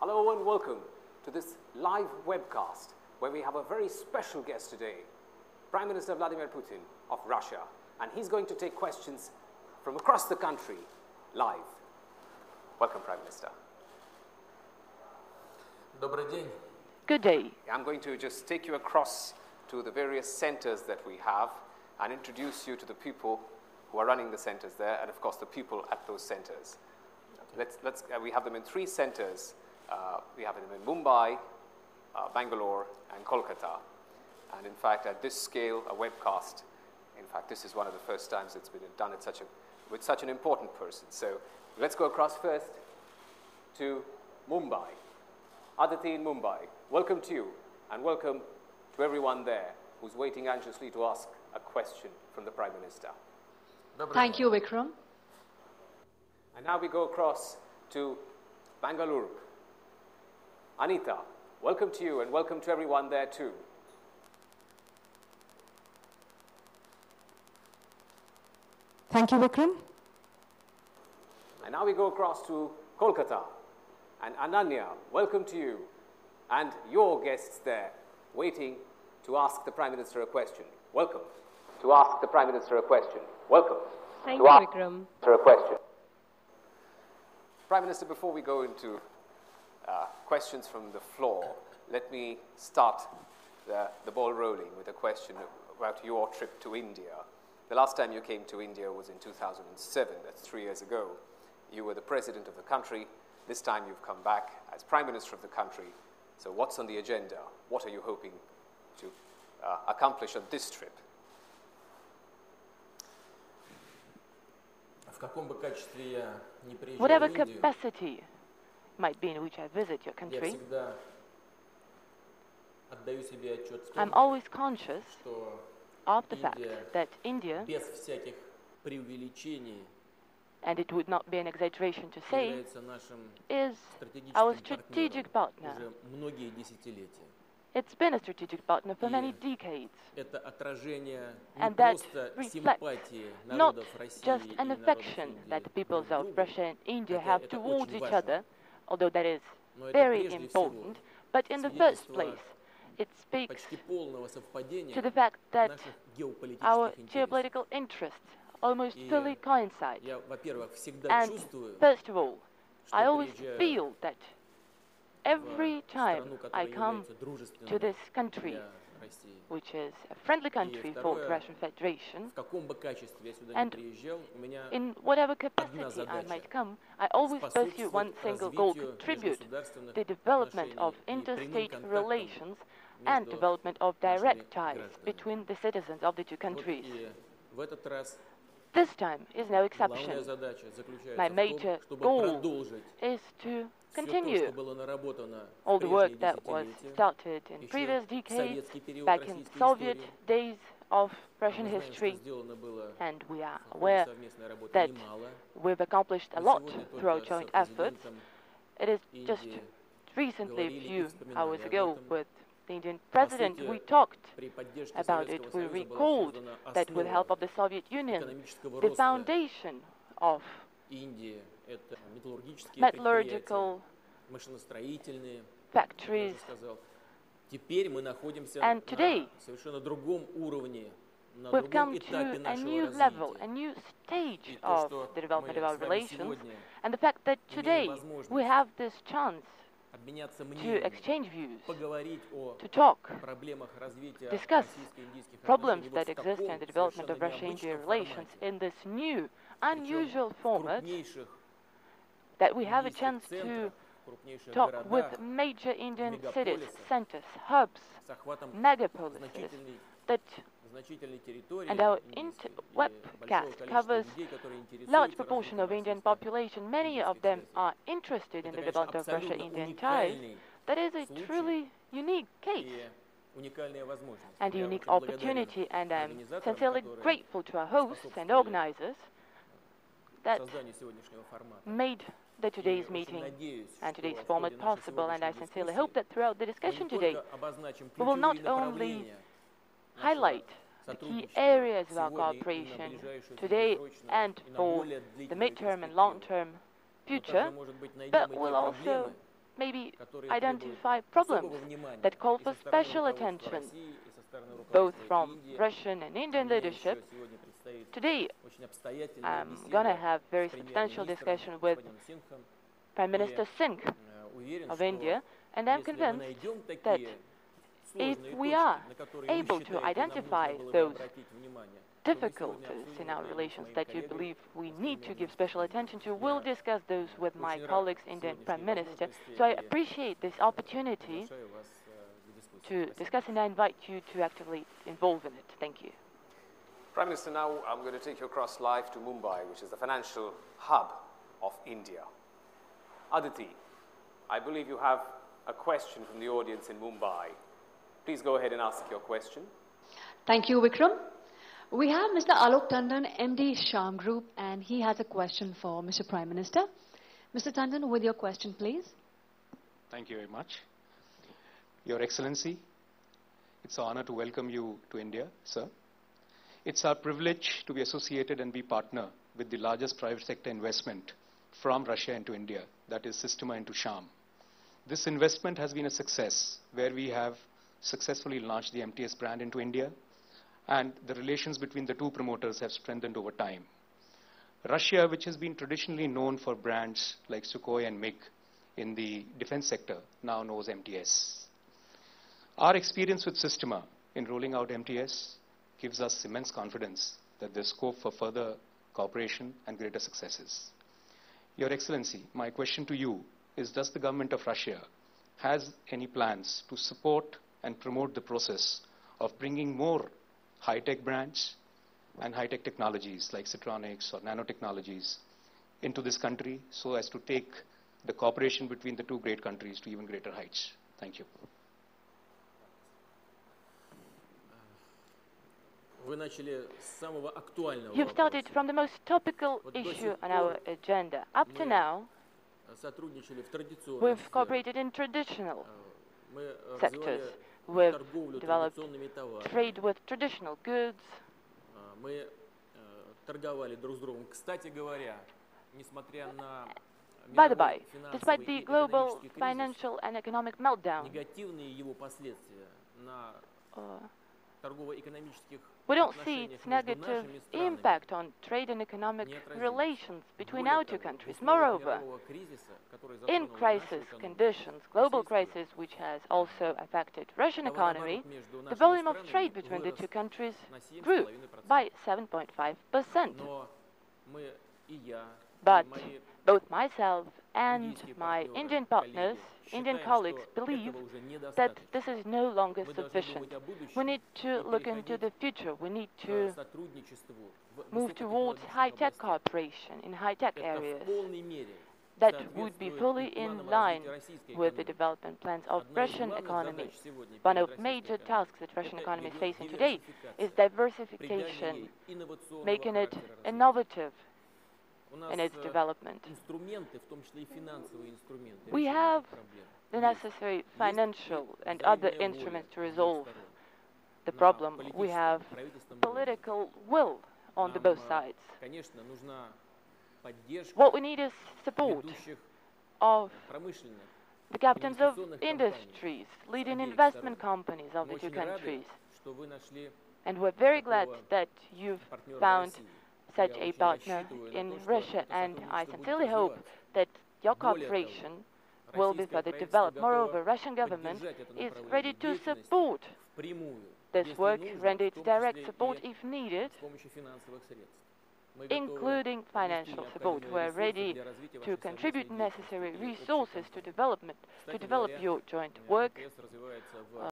Hello and welcome to this live webcast where we have a very special guest today, Prime Minister Vladimir Putin of Russia, and he's going to take questions from across the country live. Welcome, Prime Minister. Добрый день. Good day. I'm going to just take you across to the various centers that we have and introduce you to the people who are running the centers there and, of course, the people at those centers. We have them in 3 centers. We have them in Mumbai, Bangalore and Kolkata. And in fact, at this scale, a webcast, in fact, this is one of the first times it's been done with such an important person. So let's go across first to Mumbai. Aditi in Mumbai, welcome to you and welcome to everyone there who's waiting anxiously to ask a question from the Prime Minister. Thank you, Vikram. And now we go across to Bangalore. Anita, welcome to you and welcome to everyone there too. Thank you, Vikram. And now we go across to Kolkata. And Ananya, welcome to you and your guests there waiting to ask the Prime Minister a question. Welcome to ask the Prime Minister a question. Welcome. Thank you, Vikram. A question. Prime Minister, before we go into questions from the floor, let me start the ball rolling with a question about your trip to India. The last time you came to India was in 2007, that's 3 years ago. You were the president of the country. This time you've come back as Prime Minister of the country. So what's on the agenda? What are you hoping to accomplish on this trip? Whatever capacity might be in which I visit your country, I'm always conscious of the fact that India, and it would not be an exaggeration to say, is our strategic partner. It's been a strategic partner for many decades. And that reflects not just an affection that the peoples of Russia and India have towards each other, although that is very important, but in the first place, it speaks to the fact that our geopolitical interests almost fully coincide. And first of all, I always feel that every time I come to this country, which is a friendly country for the Russian Federation, and in whatever capacity I might come, I always pursue one single goal: contribute the development of interstate relations and development of direct ties between the citizens of the 2 countries. This time is no exception. My major goal is to continue all the work that was started in previous decades, back in Soviet days of Russian history, and we are aware that we've accomplished a lot through our joint efforts. It is just recently, a few hours ago, with the Indian President, we talked about it. We recalled that with the help of the Soviet Union, the foundation of metallurgical factories, and today we've come to a new level, a new stage of the development of our relations, and the fact that today we have this chance to exchange views, to talk, discuss problems that exist in the development of Russia-India relations in this new, unusual format, that we have a chance to talk with major Indian cities, centers, hubs, megapolises, and our webcast covers large proportion of Indian population. Many of them are interested in the development of Russia-Indian ties. That is a truly unique case and a unique opportunity, and I'm sincerely grateful to our hosts and organizers that made today's meeting and today's format possible, and I sincerely hope that throughout the discussion today we will not only highlight the key areas of our cooperation today and for the midterm and long-term future, but we'll also maybe identify problems that call for special attention, both from Russian and Indian leadership. Today, I'm going to have very substantial discussion with Prime Minister Singh of India, and I'm convinced that if we are able to identify those difficulties in our relations that you believe we need to give special attention to, we'll discuss those with my colleagues, Indian Prime Minister. So I appreciate this opportunity to discuss, and I invite you to actively involve in it. Thank you. Prime Minister, now I'm going to take you across live to Mumbai, which is the financial hub of India. Aditi, I believe you have a question from the audience in Mumbai. Please go ahead and ask your question. Thank you, Vikram. We have Mr. Alok Tandon, MD Sham Group, and he has a question for Mr. Prime Minister. Mr. Tandon, with your question, please. Thank you very much. Your Excellency, it's an honor to welcome you to India, sir. It's our privilege to be associated and be partner with the largest private sector investment from Russia into India, that is Systema into Sham. This investment has been a success, where we have successfully launched the MTS brand into India, and the relations between the two promoters have strengthened over time. Russia, which has been traditionally known for brands like Sukhoi and MiG in the defense sector, now knows MTS. Our experience with Systema in rolling out MTS gives us immense confidence that there's scope for further cooperation and greater successes. Your Excellency, my question to you is, does the government of Russia has any plans to support and promote the process of bringing more high-tech brands and high-tech technologies like Citronics or nanotechnologies into this country so as to take the cooperation between the two great countries to even greater heights? Thank you. You've started from the most topical issue on our agenda. Up to now, we've cooperated in traditional sectors. We've developed trade with traditional goods. By the by, despite the global financial and economic meltdown, we don't see its negative impact on trade and economic relations between our two countries. Moreover, in crisis conditions, global crisis which has also affected Russian economy, the volume of trade between the two countries grew by 7.5%. But both myself and my Indian partners, Indian colleagues, believe that this is no longer sufficient. We need to look into the future. We need to move towards high-tech cooperation in high-tech areas that would be fully in line with the development plans of Russian economy. One of major tasks that Russian economy is facing today is diversification, making it innovative in its development. We have the necessary financial and other instruments to resolve the problem. We have political will on the both sides. What we need is support of the captains of industries, leading investment companies of the two countries. And we're very glad that you've found such a partner in Russia, and I sincerely hope that your cooperation will be further developed. Moreover, Russian government is ready to support this work, render its direct support if needed, including financial support. We're ready to contribute necessary resources to develop your joint work.